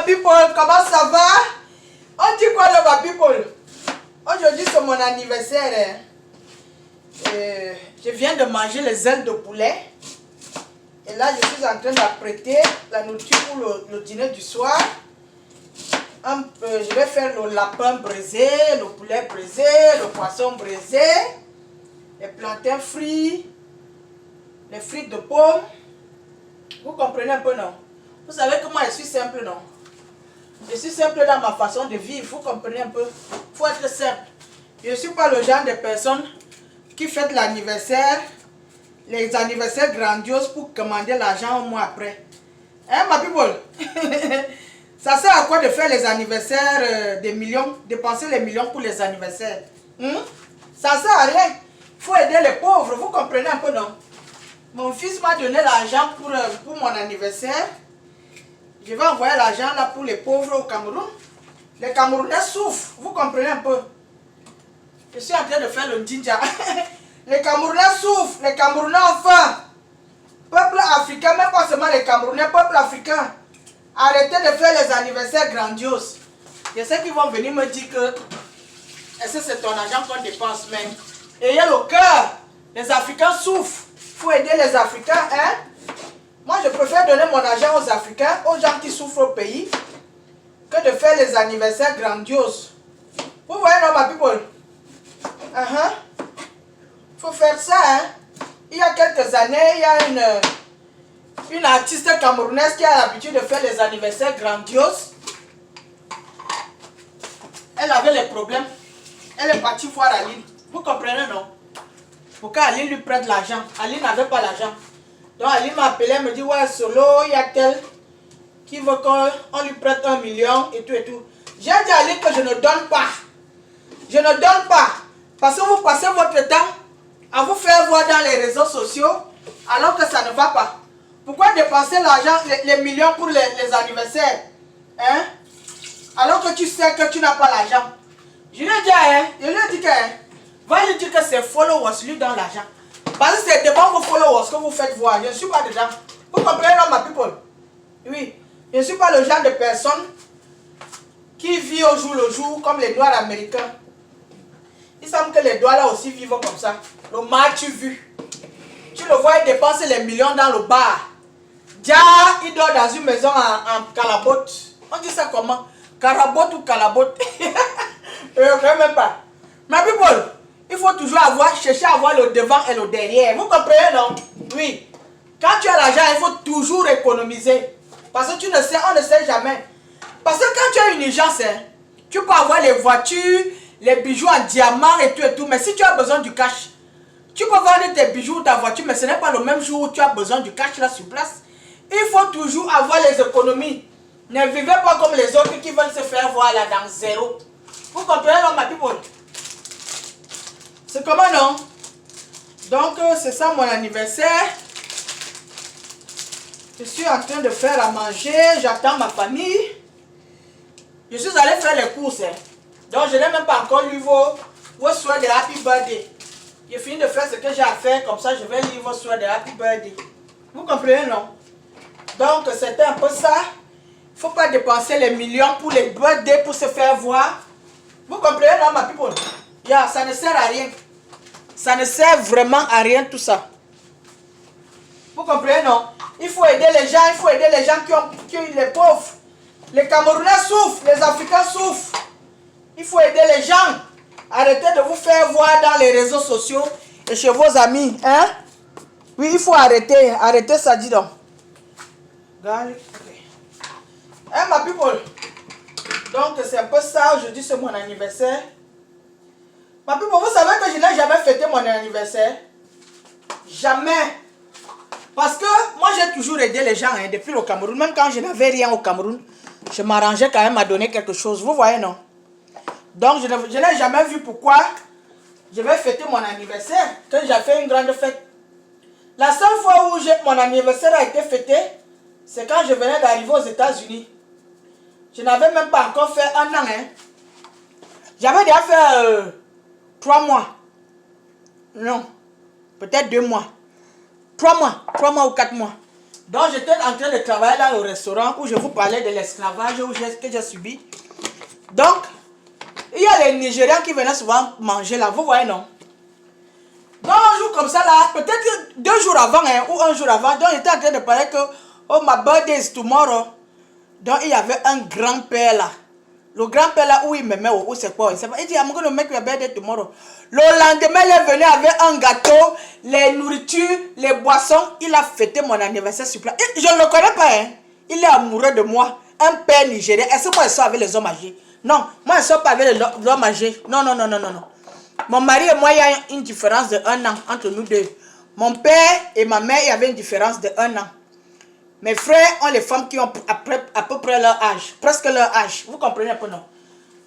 people, comment ça va? On dit quoi là ma people? Aujourd'hui c'est mon anniversaire. Je viens de manger les ailes de poulet. Et là je suis en train d'apprêter la nourriture pour le dîner du soir. Je vais faire le lapin braisé, le poulet braisé, le poisson braisé, les plantains frits, les frites de pommes. Vous comprenez un peu, non? Vous savez comment je suis simple, non? Je suis simple dans ma façon de vivre, vous comprenez un peu? Il faut être simple. Je ne suis pas le genre de personne qui fête l'anniversaire, les anniversaires grandioses pour commander l'argent au mois après. Hein, ma people? Ça sert à quoi de faire les anniversaires des millions, dépenser les millions pour les anniversaires? Ça sert à rien. Il faut aider les pauvres, vous comprenez un peu, non? Mon fils m'a donné l'argent pour mon anniversaire. Je vais envoyer l'argent là pour les pauvres au Cameroun. Les Camerounais souffrent, vous comprenez un peu? Je suis en train de faire le ninja. Les Camerounais souffrent, les Camerounais ont faim. Peuple africain, même pas seulement les Camerounais, peuple africain. Arrêtez de faire les anniversaires grandioses. Je sais qu'ils vont venir me dire que est-ce que c'est ton argent qu'on dépense, mais ayez le cœur. Les Africains souffrent. Il faut aider les Africains, hein? Moi, je préfère donner mon argent aux Africains, aux gens qui souffrent au pays, que de faire les anniversaires grandioses. Vous voyez, non, ma people? Faut faire ça, hein? Il y a quelques années, il y a une artiste camerounaise qui a l'habitude de faire les anniversaires grandioses. Elle avait les problèmes. Elle est partie voir Aline. Vous comprenez, non? Pour qu'Aline lui prête l'argent. Aline n'avait pas l'argent. Donc Aline m'a appelé, elle me dit, ouais, Solo, il y a tel qui veut qu'on lui prête 1 million et tout et tout. J'ai dit à Aline que je ne donne pas. Je ne donne pas. Parce que vous passez votre temps à vous faire voir dans les réseaux sociaux alors que ça ne va pas. Pourquoi dépenser l'argent, les millions pour les anniversaires? Hein? Alors que tu sais que tu n'as pas l'argent. Je lui ai dit, hein? Je lui ai dit que, va lui dire que c'est followers lui dans l'argent. Parce que c'est devant vos followers que vous faites voir. Je ne suis pas dedans. Vous comprenez, non, ma people? Oui. Je ne suis pas le genre de personne qui vit au jour le jour comme les Noirs américains. Il semble que les Noirs là aussi vivent comme ça. Le match vu. Tu le vois, il dépense les millions dans le bar. Dia, il dort dans une maison en calabote. On dit ça comment? Carabote ou calabote? Je ne sais même pas. Ma people, il faut toujours chercher à avoir le devant et le derrière. Vous comprenez, non? Oui. Quand tu as l'argent, il faut toujours économiser. Parce que tu ne sais, on ne sait jamais. Parce que quand tu as une urgence, hein, tu peux avoir les voitures, les bijoux en diamant et tout, mais si tu as besoin du cash, tu peux vendre tes bijoux ou ta voiture, mais ce n'est pas le même jour où tu as besoin du cash là sur place. Il faut toujours avoir les économies. Ne vivez pas comme les autres qui veulent se faire voir là dans zéro. Vous comprenez, non, ma people? C'est comment, non? Donc, c'est ça mon anniversaire. Je suis en train de faire à manger, j'attends ma famille. Je suis allé faire les courses, hein. Donc je n'ai même pas encore lu vos souhaits de Happy Birthday. J'ai fini de faire ce que j'ai à faire, comme ça je vais lire vos souhaits de Happy Birthday. Vous comprenez, non? Donc c'était un peu ça. Il ne faut pas dépenser les millions pour les birthdays pour se faire voir. Vous comprenez, non, ma people? Yeah, ça ne sert à rien. Ça ne sert vraiment à rien tout ça. Vous comprenez, non? Il faut aider les gens, il faut aider les gens qui ont les pauvres. Les Camerounais souffrent, les Africains souffrent. Il faut aider les gens. Arrêtez de vous faire voir dans les réseaux sociaux et chez vos amis. Hein? Oui, il faut arrêter. Arrêtez ça, dis donc. Garlic. Okay. Hein, ma people? Donc, c'est un peu ça. Aujourd'hui, c'est mon anniversaire. Ma people, vous savez que je n'ai jamais fêté mon anniversaire? Jamais. Parce que moi, j'ai toujours aidé les gens hein, depuis le Cameroun. Même quand je n'avais rien au Cameroun, je m'arrangeais quand même à donner quelque chose. Vous voyez, non? Donc, je n'ai jamais vu pourquoi je vais fêter mon anniversaire, que j'ai fait une grande fête. La seule fois où mon anniversaire a été fêté, c'est quand je venais d'arriver aux États-Unis. Je n'avais même pas encore fait 1 an. Hein. J'avais déjà fait 3 mois. Non, peut-être 2 mois. 3 mois ou 4 mois. Donc j'étais en train de travailler dans le restaurant où je vous parlais de l'esclavage que j'ai subi. Donc, il y a les Nigérians qui venaient souvent manger là, vous voyez non? Donc un jour comme ça là, peut-être 2 jours avant hein, ou 1 jour avant, donc j'étais en train de parler que oh my birthday is tomorrow. Donc il y avait un grand-père là. Le grand-père là où il me met, où c'est quoi? Il dit I'm gonna make your birthday tomorrow. Le lendemain, il est venu avec un gâteau, les nourritures, les boissons. Il a fêté mon anniversaire sur place. Je ne le connais pas, hein. Il est amoureux de moi. Un père nigérien. Est-ce que moi je sors avec les hommes âgés? Non, moi je ne sors pas avec les hommes âgés. Non, non, non, non, non, non. Mon mari et moi, il y a une différence de 1 an entre nous deux. Mon père et ma mère, il y avait une différence de 1 an. Mes frères ont les femmes qui ont à peu près leur âge, presque leur âge. Vous comprenez un peu, non?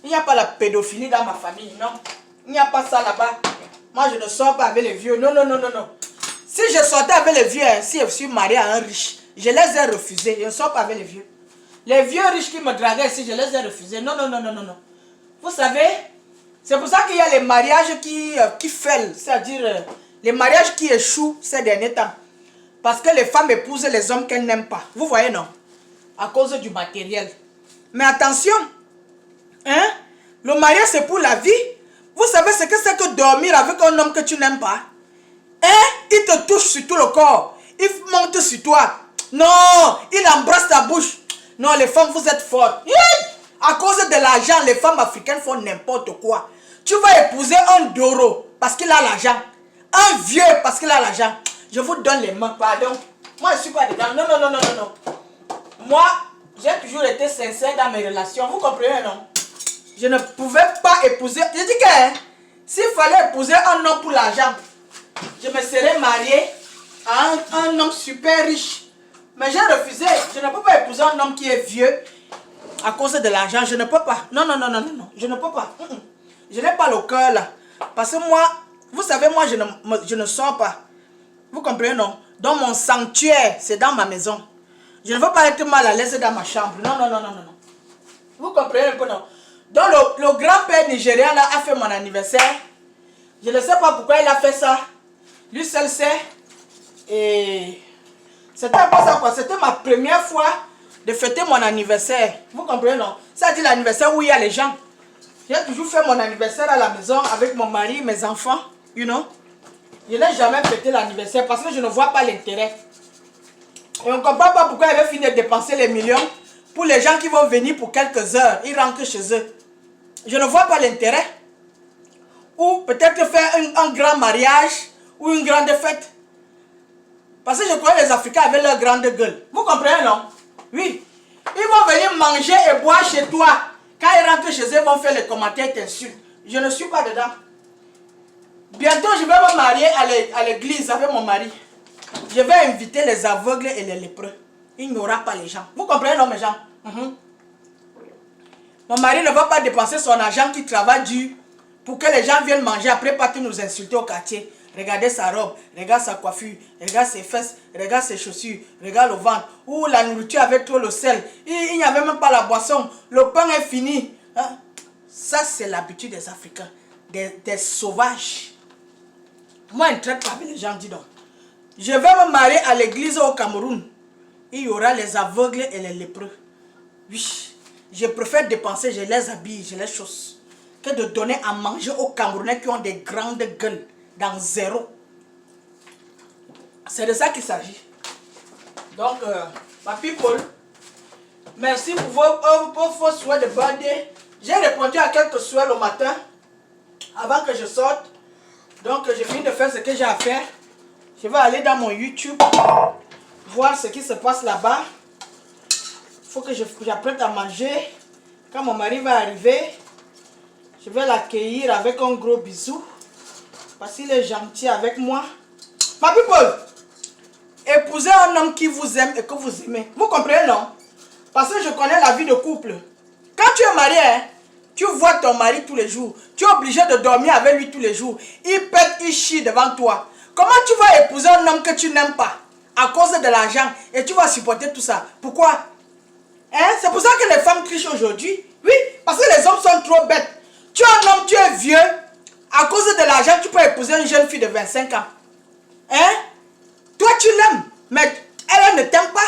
Il n'y a pas la pédophilie dans ma famille, non? Il n'y a pas ça là-bas. Moi, je ne sors pas avec les vieux. Non, non, non, non, non. Si je sortais avec les vieux, si je suis marié à un riche, je les ai refusés. Je ne sors pas avec les vieux. Les vieux riches qui me draguaient ici, je les ai refusés. Non, non, non, non, non, non. Vous savez, c'est pour ça qu'il y a les mariages qui faillent, c'est-à-dire les mariages qui échouent ces derniers temps. Parce que les femmes épousent les hommes qu'elles n'aiment pas. Vous voyez, non? À cause du matériel. Mais attention, hein? Le mariage, c'est pour la vie. Vous savez ce que c'est que dormir avec un homme que tu n'aimes pas? Hein? Il te touche sur tout le corps. Il monte sur toi. Non, il embrasse ta bouche. Non, les femmes, vous êtes fortes. À cause de l'argent, les femmes africaines font n'importe quoi. Tu vas épouser un Doro parce qu'il a l'argent. Un vieux parce qu'il a l'argent. Je vous donne les mains, pardon. Moi, je ne suis pas dedans. Non, non, non, non, non, non. Moi, j'ai toujours été sincère dans mes relations. Vous comprenez, non? Je ne pouvais pas épouser. Je dis que hein, s'il fallait épouser un homme pour l'argent, je me serais marié à un homme super riche. Mais j'ai refusé. Je ne peux pas épouser un homme qui est vieux à cause de l'argent. Je ne peux pas. Non, non, non, non, non, non. Je ne peux pas. Je n'ai pas le cœur là. Parce que moi, vous savez, moi, je ne sors pas. Vous comprenez, non? Donc, mon sanctuaire, c'est dans ma maison. Je ne veux pas être mal à l'aise dans ma chambre. Non, non, non, non, non. Vous comprenez un peu, non? Donc, le grand-père nigérien, là, a fait mon anniversaire. Je ne sais pas pourquoi il a fait ça. Lui seul sait. Et c'était un peu ça, quoi. C'était ma première fois de fêter mon anniversaire. Vous comprenez, non? Ça dit l'anniversaire où il y a les gens. J'ai toujours fait mon anniversaire à la maison avec mon mari, mes enfants, you know. Je n'ai jamais fêté l'anniversaire parce que je ne vois pas l'intérêt. Et on ne comprend pas pourquoi il avait fini de dépenser les millions pour les gens qui vont venir pour quelques heures. Ils rentrent chez eux. Je ne vois pas l'intérêt. Ou peut-être faire un grand mariage ou une grande fête. Parce que je crois que les Africains avaient leur grande gueule. Vous comprenez, non? Oui. Ils vont venir manger et boire chez toi. Quand ils rentrent chez eux, ils vont faire les commentaires et t'insultent. Je ne suis pas dedans. Bientôt, je vais me marier à l'église avec mon mari. Je vais inviter les aveugles et les lépreux. Il n'y aura pas les gens. Vous comprenez, non, mes gens? Mon mari ne va pas dépenser son argent qui travaille dur pour que les gens viennent manger après partir nous insulter au quartier. Regardez sa robe, regarde sa coiffure, regarde ses fesses, regarde ses chaussures, regarde le ventre. Ou la nourriture avec trop le sel. Il n'y avait même pas la boisson. Le pain est fini. Hein? Ça, c'est l'habitude des Africains. Des sauvages. Moi, je ne traite pas avec les gens, dis donc. Je vais me marier à l'église au Cameroun. Il y aura les aveugles et les lépreux. Oui, je préfère dépenser, je les habille, je les chausse, que de donner à manger aux Camerounais qui ont des grandes gueules dans zéro. C'est de ça qu'il s'agit. Donc, ma people, merci pour vos souhaits de birthday. J'ai répondu à quelques souhaits le matin, avant que je sorte. Donc, j'ai fini de faire ce que j'ai à faire. Je vais aller dans mon YouTube, voir ce qui se passe là-bas. Il faut que j'apprenne à manger. Quand mon mari va arriver, je vais l'accueillir avec un gros bisou. Parce qu'il est gentil avec moi. Ma people, épousez un homme qui vous aime et que vous aimez. Vous comprenez, non? Parce que je connais la vie de couple. Quand tu es marié, hein, tu vois ton mari tous les jours. Tu es obligé de dormir avec lui tous les jours. Il pète, il chie devant toi. Comment tu vas épouser un homme que tu n'aimes pas à cause de l'argent et tu vas supporter tout ça? Pourquoi? Hein? C'est pour ça que les femmes trichent aujourd'hui. Oui, parce que les hommes sont trop bêtes. Tu es un homme, tu es vieux. À cause de l'argent, tu peux épouser une jeune fille de 25 ans. Hein? Toi, tu l'aimes. Mais elle ne t'aime pas.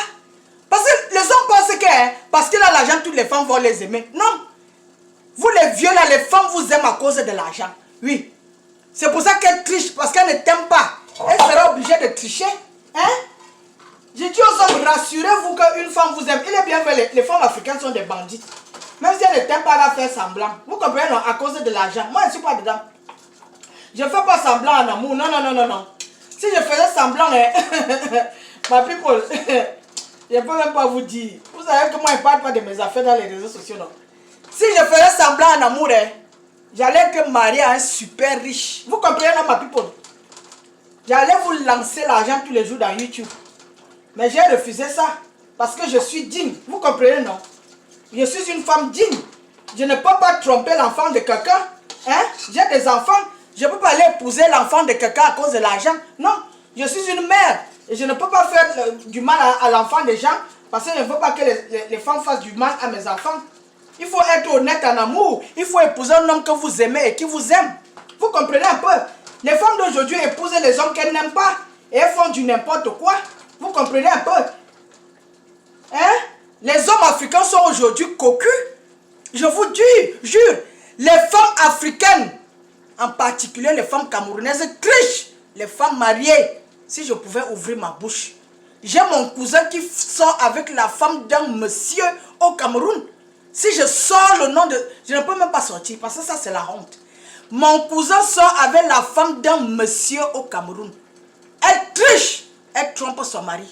Parce que les hommes pensent que parce qu'il a l'argent, toutes les femmes vont les aimer. Non. Vous les vieux là, les femmes vous aiment à cause de l'argent. Oui. C'est pour ça qu'elle triche, parce qu'elle ne t'aime pas. Elle sera obligée de tricher. Hein? J'ai dit aux hommes, rassurez-vous qu'une femme vous aime. Il est bien fait, les femmes africaines sont des bandits. Même si elle ne t'aime pas, elle va faire semblant. Vous comprenez, non? À cause de l'argent. Moi, je ne suis pas dedans. Je ne fais pas semblant en amour. Non, non, non, non, non. Si je faisais semblant, ma people, je ne peux même pas vous dire. Vous savez que moi, je ne parle pas de mes affaires dans les réseaux sociaux, non? Si je faisais semblant en amour, j'allais être marié à un super riche. Vous comprenez, non, ma people? J'allais vous lancer l'argent tous les jours dans YouTube. Mais j'ai refusé ça. Parce que je suis digne. Vous comprenez, non? Je suis une femme digne. Je ne peux pas tromper l'enfant de quelqu'un. Hein? J'ai des enfants. Je ne peux pas aller épouser l'enfant de quelqu'un à cause de l'argent. Non. Je suis une mère. Et je ne peux pas faire du mal à l'enfant des gens. Parce que je ne veux pas que les femmes fassent du mal à mes enfants. Il faut être honnête en amour. Il faut épouser un homme que vous aimez et qui vous aime. Vous comprenez un peu? Les femmes d'aujourd'hui épousent les hommes qu'elles n'aiment pas. Et elles font du n'importe quoi. Vous comprenez un peu? Hein? Les hommes africains sont aujourd'hui cocus. Je vous dis, jure. Les femmes africaines, en particulier les femmes camerounaises, trichent. Les femmes mariées. Si je pouvais ouvrir ma bouche. J'ai mon cousin qui sort avec la femme d'un monsieur au Cameroun. Si je sors le nom de... Je ne peux même pas sortir parce que ça c'est la honte. Mon cousin sort avec la femme d'un monsieur au Cameroun. Elle triche. Elle trompe son mari.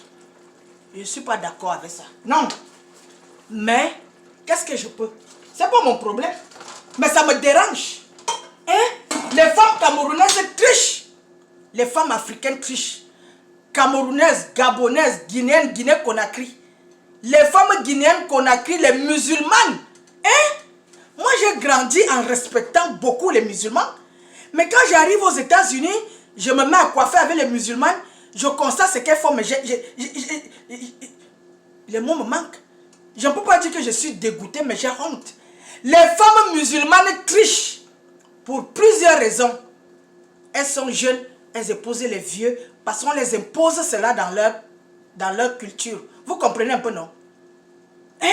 Je ne suis pas d'accord avec ça. Non. Mais, qu'est-ce que je peux? C'est pas mon problème. Mais ça me dérange. Hein? Les femmes camerounaises trichent. Les femmes africaines trichent. Camerounaises, gabonaises, guinéennes, Guinée-Conakry. Les femmes guinéennes, Conakry, les musulmanes. Hein? Moi, j'ai grandi en respectant beaucoup les musulmans. Mais quand j'arrive aux États-Unis, je me mets à coiffer avec les musulmanes. Je constate ce qu'elles font, mais les mots me manquent. Je ne peux pas dire que je suis dégoûté, mais j'ai honte. Les femmes musulmanes trichent pour plusieurs raisons. Elles sont jeunes, elles épousent les vieux, parce qu'on les impose cela dans leur culture. Vous comprenez un peu, non? Hein?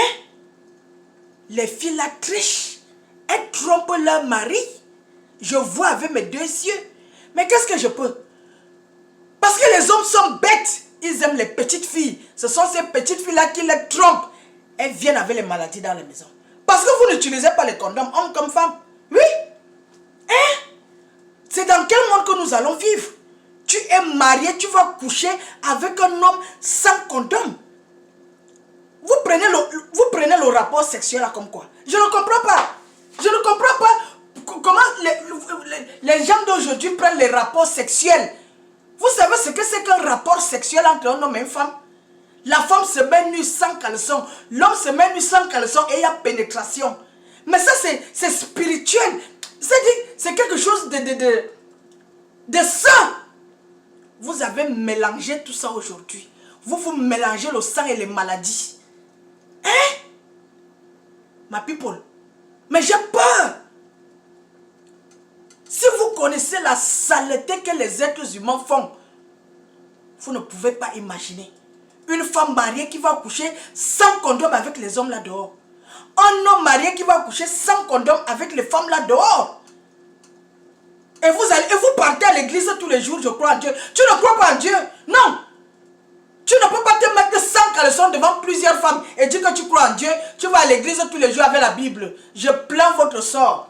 Les filles là trichent. Elles trompent leur mari. Je vois avec mes deux yeux. Mais qu'est-ce que je peux? Parce que les hommes sont bêtes. Ils aiment les petites filles. Ce sont ces petites filles-là qui les trompent. Elles viennent avec les maladies dans les maisons. Parce que vous n'utilisez pas les condoms, hommes comme femmes. Oui. Hein? C'est dans quel monde que nous allons vivre? Tu es marié, tu vas coucher avec un homme sans condom. Vous prenez le rapport sexuel là comme quoi? Je ne comprends pas. Je ne comprends pas comment les gens d'aujourd'hui prennent les rapports sexuels. Vous savez ce que c'est qu'un rapport sexuel entre un homme et une femme? La femme se met nue sans caleçon. L'homme se met nu sans caleçon et il y a pénétration. Mais ça, c'est spirituel. C'est quelque chose de sain. Vous avez mélangé tout ça aujourd'hui. Vous mélangez le sang et les maladies. Hein? Ma people. Mais j'ai peur. Si vous connaissez la saleté que les êtres humains font, vous ne pouvez pas imaginer. Une femme mariée qui va coucher sans condom avec les hommes là dehors. Un homme marié qui va coucher sans condom avec les femmes là dehors. Et vous partez à l'église tous les jours, je crois en Dieu. Tu ne crois pas en Dieu? Non. Tu ne peux pas te mettre sans caleçon devant plusieurs femmes et dire que tu crois en Dieu. Tu vas à l'église tous les jours avec la Bible. Je plains votre sort.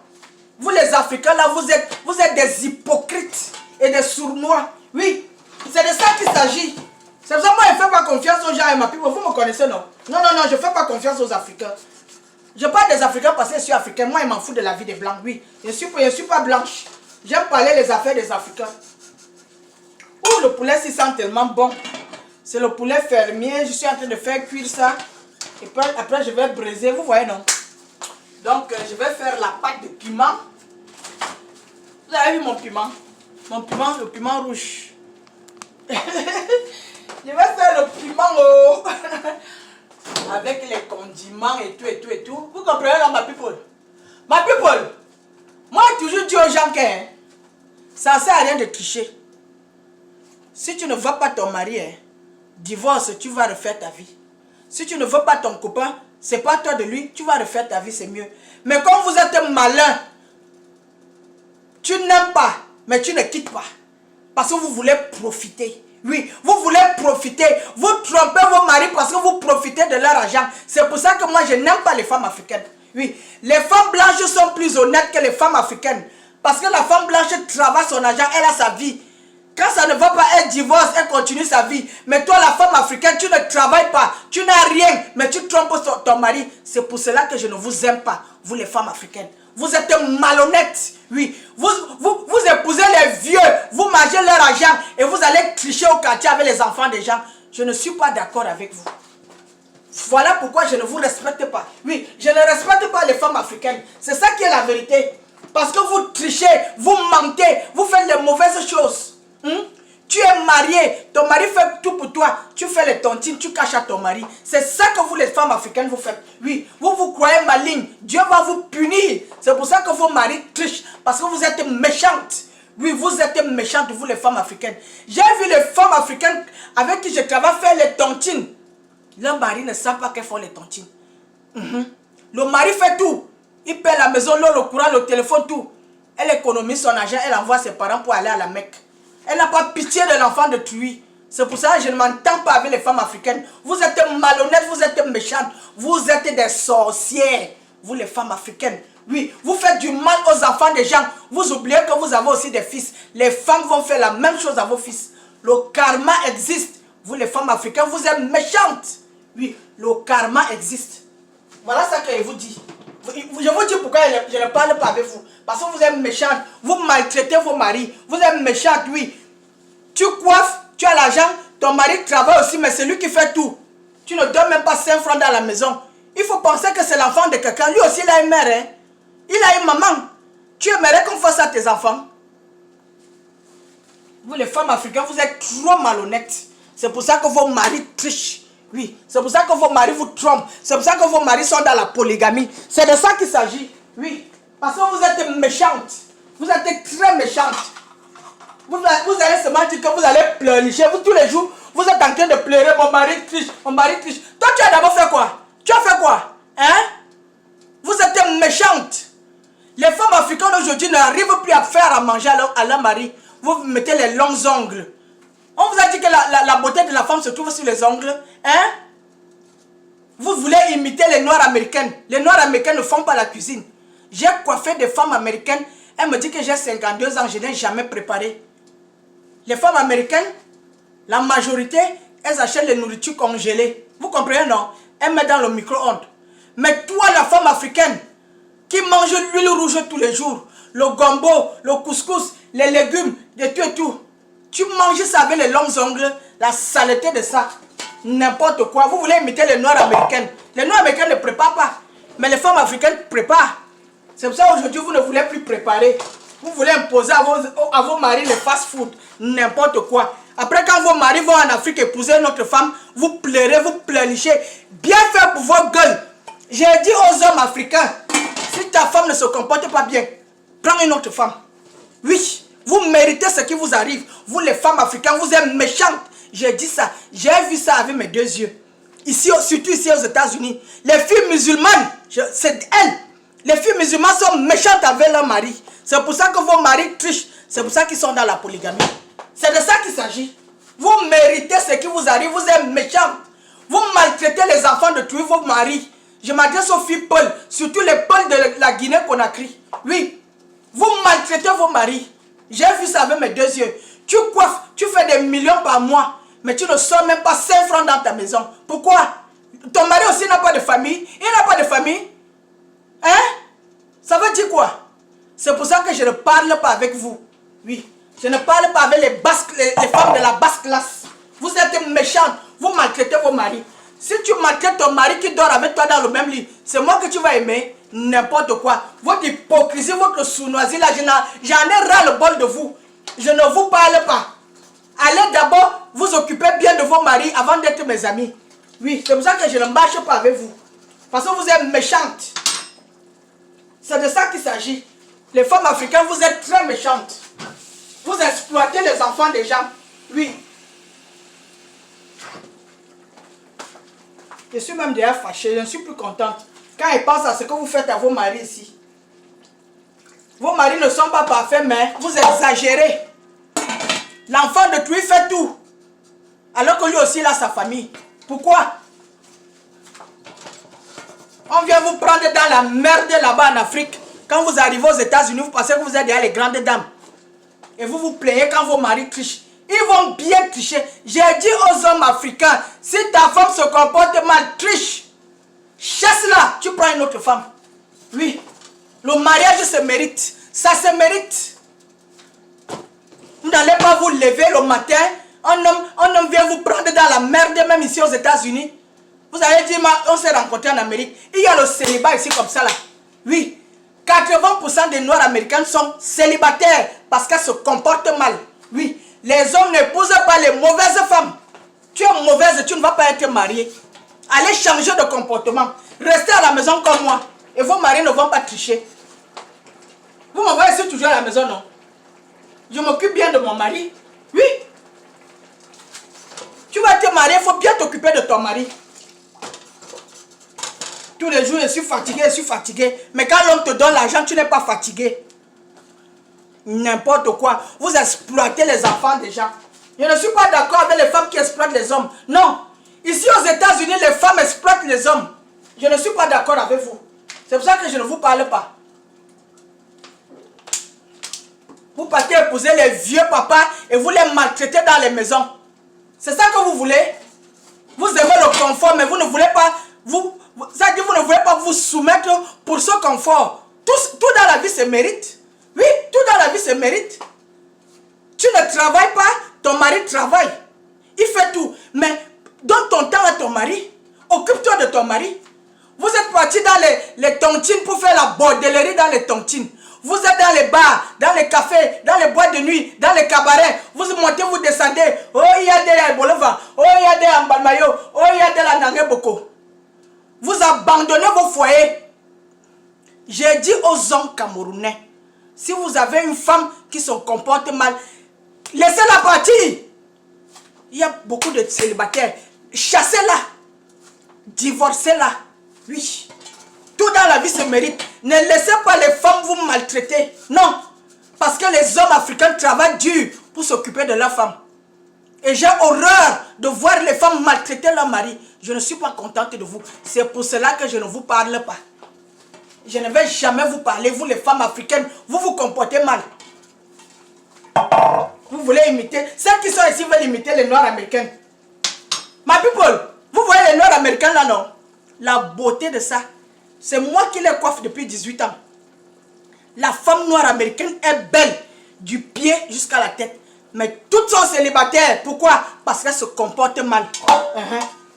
Vous les Africains là, vous êtes des hypocrites et des sournois. Oui, c'est de ça qu'il s'agit. C'est pour ça que moi je ne fais pas confiance aux gens et ma people. Vous me connaissez, non? Non, non, non, je ne fais pas confiance aux Africains. Je parle des Africains parce que je suis africain. Moi, je m'en fous de la vie des Blancs. Oui, je ne suis pas blanche. J'aime parler les affaires des Africains. Oh, le poulet, il sent tellement bon. C'est le poulet fermier. Je suis en train de faire cuire ça. Et puis, après, je vais briser. Vous voyez, non? Donc, je vais faire la pâte de piment. Vous avez vu mon piment? Mon piment, le piment rouge. Je vais faire le piment avec les condiments et tout, et tout, et tout. Vous comprenez là, ma people? Ma people, moi, j'ai toujours dit aux gens que ça ne sert à rien de tricher. Si tu ne vois pas ton mari, divorce, tu vas refaire ta vie. Si tu ne veux pas ton copain, c'est pas toi de lui, tu vas refaire ta vie, c'est mieux. Mais comme vous êtes malin, tu n'aimes pas, mais tu ne quittes pas. Parce que vous voulez profiter. Oui, vous voulez profiter. Vous trompez vos maris parce que vous profitez de leur argent. C'est pour ça que moi, je n'aime pas les femmes africaines. Oui, les femmes blanches sont plus honnêtes que les femmes africaines. Parce que la femme blanche travaille son argent, elle a sa vie. Quand ça ne va pas, elle divorce, elle continue sa vie. Mais toi, la femme africaine, tu ne travailles pas, tu n'as rien, mais tu trompes ton mari. C'est pour cela que je ne vous aime pas, vous les femmes africaines. Vous êtes malhonnêtes, oui. Vous épousez les vieux, vous mangez leur argent et vous allez tricher au quartier avec les enfants des gens. Je ne suis pas d'accord avec vous. Voilà pourquoi je ne vous respecte pas. Oui, je ne respecte pas les femmes africaines. C'est ça qui est la vérité. Parce que vous trichez, vous mentez, vous faites les mauvaises choses. Tu es marié, ton mari fait tout pour toi, tu fais les tontines, tu caches à ton mari. C'est ça que vous les femmes africaines vous faites. Oui, vous croyez maligne, Dieu va vous punir. C'est pour ça que vos maris trichent, parce que vous êtes méchantes. Oui, vous êtes méchantes, vous les femmes africaines. J'ai vu les femmes africaines avec qui je travaille faire les tontines. Leur mari ne sait pas qu'elles font les tontines. Le mari fait tout. Il paie la maison, l'eau, le courant, le téléphone, tout. Elle économise son argent, elle envoie ses parents pour aller à la Mecque. Elle n'a pas pitié de l'enfant de tuer. C'est pour ça que je ne m'entends pas avec les femmes africaines. Vous êtes malhonnêtes, vous êtes méchantes. Vous êtes des sorcières. Vous les femmes africaines. Oui, vous faites du mal aux enfants des gens. Vous oubliez que vous avez aussi des fils. Les femmes vont faire la même chose à vos fils. Le karma existe. Vous les femmes africaines, vous êtes méchantes. Oui, le karma existe. Voilà ce que je vous dis. Je vous dis pourquoi je ne parle pas avec vous. Parce que vous êtes méchante. Vous maltraitez vos maris. Vous êtes méchante, oui. Tu coiffes, tu as l'argent. Ton mari travaille aussi, mais c'est lui qui fait tout. Tu ne donnes même pas 5 francs dans la maison. Il faut penser que c'est l'enfant de quelqu'un. Lui aussi, il a une mère. Hein? Il a une maman. Tu aimerais qu'on fasse ça à tes enfants? Vous, les femmes africaines, vous êtes trop malhonnêtes. C'est pour ça que vos maris trichent. Oui, c'est pour ça que vos maris vous trompent. C'est pour ça que vos maris sont dans la polygamie. C'est de ça qu'il s'agit. Oui, parce que vous êtes méchantes. Vous êtes très méchantes. Vous allez seulement dire que vous allez pleurnicher. Vous, tous les jours, vous êtes en train de pleurer. Mon mari triche, mon mari triche. Toi, tu as d'abord fait quoi? Tu as fait quoi? Hein? Vous êtes méchantes. Les femmes africaines aujourd'hui n'arrivent plus à faire à manger à leur mari. Vous mettez les longs ongles. On vous a dit que la beauté de la femme se trouve sur les ongles. Hein? Vous voulez imiter les Noirs américaines. Les Noirs américains ne font pas la cuisine. J'ai coiffé des femmes américaines. Elles me disent que j'ai 52 ans, je n'ai jamais préparé. Les femmes américaines, la majorité, elles achètent les nourritures congelées. Vous comprenez, non? Elles mettent dans le micro-ondes. Mais toi, la femme africaine, qui mange l'huile rouge tous les jours, le gombo, le couscous, les légumes, de tout et tout, tu manges ça avec les longs ongles, la saleté de ça, n'importe quoi. Vous voulez imiter les Noirs américaines. Les Noirs américains ne préparent pas, mais les femmes africaines préparent. C'est pour ça qu'aujourd'hui, vous ne voulez plus préparer. Vous voulez imposer à vos maris les fast-food, n'importe quoi. Après, quand vos maris vont en Afrique épouser notre femme, vous pleurez, vous pleurnichez. Bien fait pour vos gueules. J'ai dit aux hommes africains, si ta femme ne se comporte pas bien, prends une autre femme. Oui, vous méritez ce qui vous arrive. Vous les femmes africaines, vous êtes méchantes. J'ai dit ça, j'ai vu ça avec mes deux yeux. Ici, surtout ici aux États-Unis. Les filles musulmanes, c'est elles. Les filles musulmanes sont méchantes avec leur mari. C'est pour ça que vos maris trichent. C'est pour ça qu'ils sont dans la polygamie. C'est de ça qu'il s'agit. Vous méritez ce qui vous arrive. Vous êtes méchantes. Vous maltraitez les enfants de tuer vos maris. Je m'adresse aux filles Paul, surtout les Paul de la Guinée-Conakry. Oui, vous maltraitez vos maris. J'ai vu ça avec mes deux yeux. Tu coiffes, tu fais des millions par mois, mais tu ne sors même pas 5 francs dans ta maison. Pourquoi? Ton mari aussi n'a pas de famille. Il n'a pas de famille. Hein? Ça veut dire quoi? C'est pour ça que je ne parle pas avec vous. Oui, je ne parle pas avec les femmes de la basse classe. Vous êtes méchantes. Vous maltraitez vos maris. Si tu maltraites ton mari qui dort avec toi dans le même lit, c'est moi que tu vas aimer. N'importe quoi. Votre hypocrisie, votre sournoisie, là, j'en ai ras le bol de vous. Je ne vous parle pas. Allez d'abord vous occuper bien de vos maris avant d'être mes amis. Oui, c'est pour ça que je ne marche pas avec vous. Parce que vous êtes méchantes. C'est de ça qu'il s'agit. Les femmes africaines, vous êtes très méchantes. Vous exploitez les enfants des gens. Oui. Je suis même déjà fâchée, je ne suis plus contente. Quand ils pensent à ce que vous faites à vos maris ici. Vos maris ne sont pas parfaits, mais vous exagérez. L'enfant de tout, il fait tout. Alors que lui aussi, il a sa famille. Pourquoi? On vient vous prendre dans la merde là-bas en Afrique. Quand vous arrivez aux États-Unis, vous pensez que vous êtes déjà les grandes dames. Et vous vous plaignez quand vos maris trichent. Ils vont bien tricher. J'ai dit aux hommes africains, si ta femme se comporte mal, triche. Chasse-la, tu prends une autre femme. Oui, le mariage se mérite. Ça se mérite. Vous n'allez pas vous lever le matin. Un homme vient vous prendre dans la merde, même ici aux États-Unis. Vous avez dit, on s'est rencontrés en Amérique. Il y a le célibat ici comme ça là. Oui, 80% des Noirs américains sont célibataires parce qu'elles se comportent mal. Oui, les hommes n'épousent pas les mauvaises femmes. Tu es mauvaise, tu ne vas pas être mariée. Allez changer de comportement. Restez à la maison comme moi. Et vos maris ne vont pas tricher. Vous me voyez ici toujours à la maison, non? Je m'occupe bien de mon mari. Oui. Tu vas te marier, il faut bien t'occuper de ton mari. Tous les jours, je suis fatigué. Mais quand l'homme te donne l'argent, tu n'es pas fatigué. N'importe quoi. Vous exploitez les enfants déjà. Je ne suis pas d'accord avec les femmes qui exploitent les hommes. Non. Ici aux États-Unis, les femmes exploitent les hommes. Je ne suis pas d'accord avec vous. C'est pour ça que je ne vous parle pas. Vous partez épouser les vieux papas et vous les maltraitez dans les maisons. C'est ça que vous voulez? Vous aimez le confort, mais vous ne voulez pas ça dit, vous ne voulez pas vous soumettre pour ce confort. Tout dans la vie se mérite. Oui, tout dans la vie se mérite. Tu ne travailles pas, ton mari travaille. Il fait tout. Mais donne ton temps à ton mari. Occupe-toi de ton mari. Vous êtes parti dans les tontines pour faire la bordellerie dans les tontines. Vous êtes dans les bars, dans les cafés, dans les boîtes de nuit, dans les cabarets. Vous montez, vous descendez. Oh, il y a des Bolova. Oh, il y a des Ambalmayo. Oh, il y a de la Nangeboko. Vous abandonnez vos foyers. J'ai dit aux hommes camerounais, si vous avez une femme qui se comporte mal, laissez-la partir. Il y a beaucoup de célibataires. Chassez-la. Divorcez-la. Oui. Tout dans la vie se mérite. Ne laissez pas les femmes vous maltraiter. Non. Parce que les hommes africains travaillent dur pour s'occuper de leurs femmes. Et j'ai horreur de voir les femmes maltraiter leur mari. Je ne suis pas contente de vous. C'est pour cela que je ne vous parle pas. Je ne vais jamais vous parler. Vous les femmes africaines, vous vous comportez mal. Vous voulez imiter. Celles qui sont ici veulent imiter les Noirs américains. My people, vous voyez les Noirs américains là, non? La beauté de ça, c'est moi qui les coiffe depuis 18 ans. La femme noire américaine est belle du pied jusqu'à la tête. Mais toutes sont célibataires. Pourquoi? Parce qu'elles se comportent mal.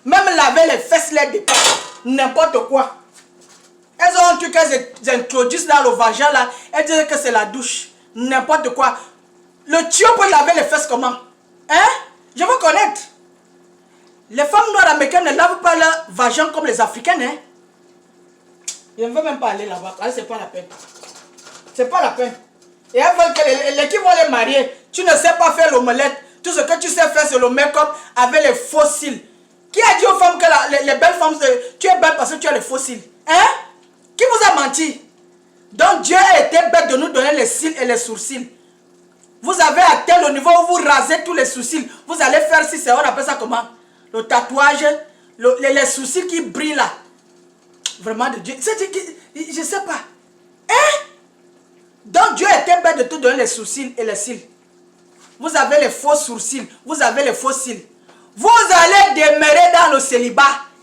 Même laver les fesses, les dépenses. N'importe quoi. Elles ont un truc qu'elles introduisent dans le vagin là. Elles disent que c'est la douche. N'importe quoi. Le tuyau peut laver les fesses comment? Hein? Je veux connaître. Les femmes noires américaines ne lavent pas leur vagin comme les africaines. Hein? Je ne veux même pas aller là-bas. C'est pas la peine. C'est pas la peine. Et elles veulent que l'équipe vont les marier. Tu ne sais pas faire l'omelette. Tout ce que tu sais faire, c'est le make-up avec les faux cils. Qui a dit aux femmes que les belles femmes, tu es belle parce que tu as les faux cils? Hein? Qui vous a menti? Donc Dieu a été bête de nous donner les cils et les sourcils. Vous avez atteint le niveau où vous rasez tous les sourcils. Vous allez faire, si c'est, on appelle ça comment? Le tatouage, les sourcils qui brillent là. Vraiment de Dieu. Je ne sais pas. Hein? Donc Dieu était bête de tout donner les sourcils et les cils. Vous avez les faux sourcils. Vous avez les faux cils. Vous allez demeurer dans le célibat.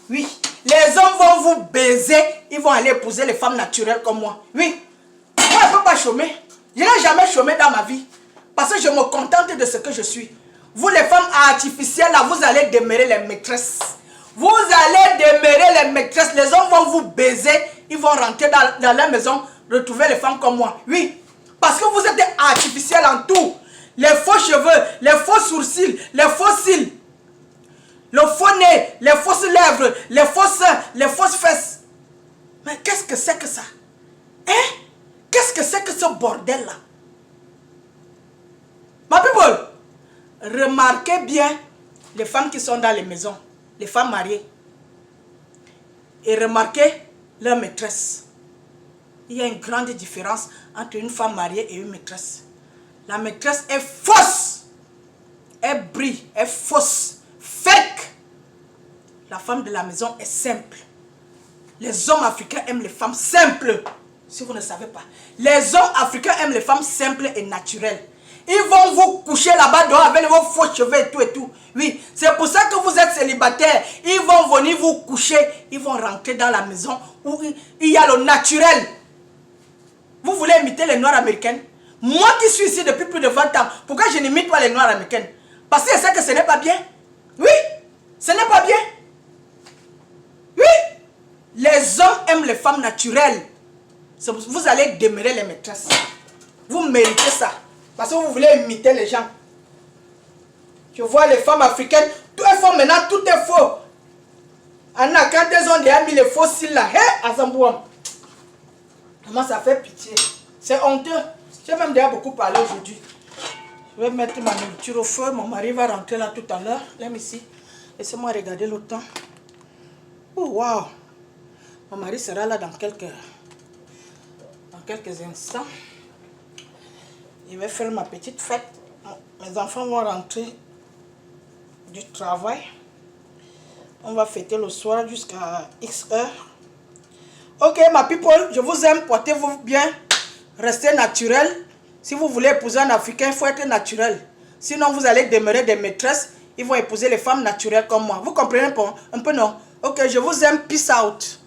Oui. Les hommes vont vous baiser. Ils vont aller épouser les femmes naturelles comme moi. Oui. Moi, je ne peux pas chômer. Je n'ai jamais chômé dans ma vie. Parce que je me contente de ce que je suis. Vous, les femmes artificielles, là, vous allez demeurer les maîtresses. Vous allez demeurer les maîtresses. Les hommes vont vous baiser. Ils vont rentrer dans leur maison, retrouver les femmes comme moi. Oui. Parce que vous êtes artificiels en tout. Les faux cheveux, les faux sourcils, les faux cils, le faux nez, les fausses lèvres, les faux seins, les fausses fesses. Mais qu'est-ce que c'est que ça? Hein? Qu'est-ce que c'est que ce bordel-là? Ma people, remarquez bien les femmes qui sont dans les maisons, les femmes mariées. et remarquez leur maîtresse. Il y a une grande différence entre une femme mariée et une maîtresse. La maîtresse est fausse. Elle brille, elle est fausse, fake. La femme de la maison est simple. Les hommes africains aiment les femmes simples. Si vous ne savez pas. Les hommes africains aiment les femmes simples et naturelles. Ils vont vous coucher là-bas dehors avec vos faux cheveux et tout et tout. Oui, c'est pour ça que vous êtes célibataire. Ils vont venir vous coucher. Ils vont rentrer dans la maison où il y a le naturel. Vous voulez imiter les Noirs américaines? Moi qui suis ici depuis plus de 20 ans, pourquoi je n'imite pas les Noirs américaines? Parce que c'est ça que ce n'est pas bien. Oui, ce n'est pas bien. Oui, les hommes aiment les femmes naturelles. Vous allez demeurer les maîtresses. Vous méritez ça. Parce que vous voulez imiter les gens. Je vois les femmes africaines, elles font maintenant, tout est faux. Anna, quand elles ont déjà mis les faux cils là, hé, Azambouam. Comment ça fait pitié. C'est honteux. J'ai même déjà beaucoup parlé aujourd'hui. Je vais mettre ma nourriture au feu. Mon mari va rentrer là tout à l'heure. Là, ici. Laissez-moi regarder le temps. Oh, waouh. Mon mari sera là dans quelques instants. Je vais faire ma petite fête. Mes enfants vont rentrer du travail. On va fêter le soir jusqu'à X heures. Ok, ma people, je vous aime. Portez-vous bien. Restez naturel. Si vous voulez épouser un Africain, il faut être naturel. Sinon, vous allez demeurer des maîtresses. Ils vont épouser les femmes naturelles comme moi. Vous comprenez pas? Un peu non? Ok, je vous aime. Peace out.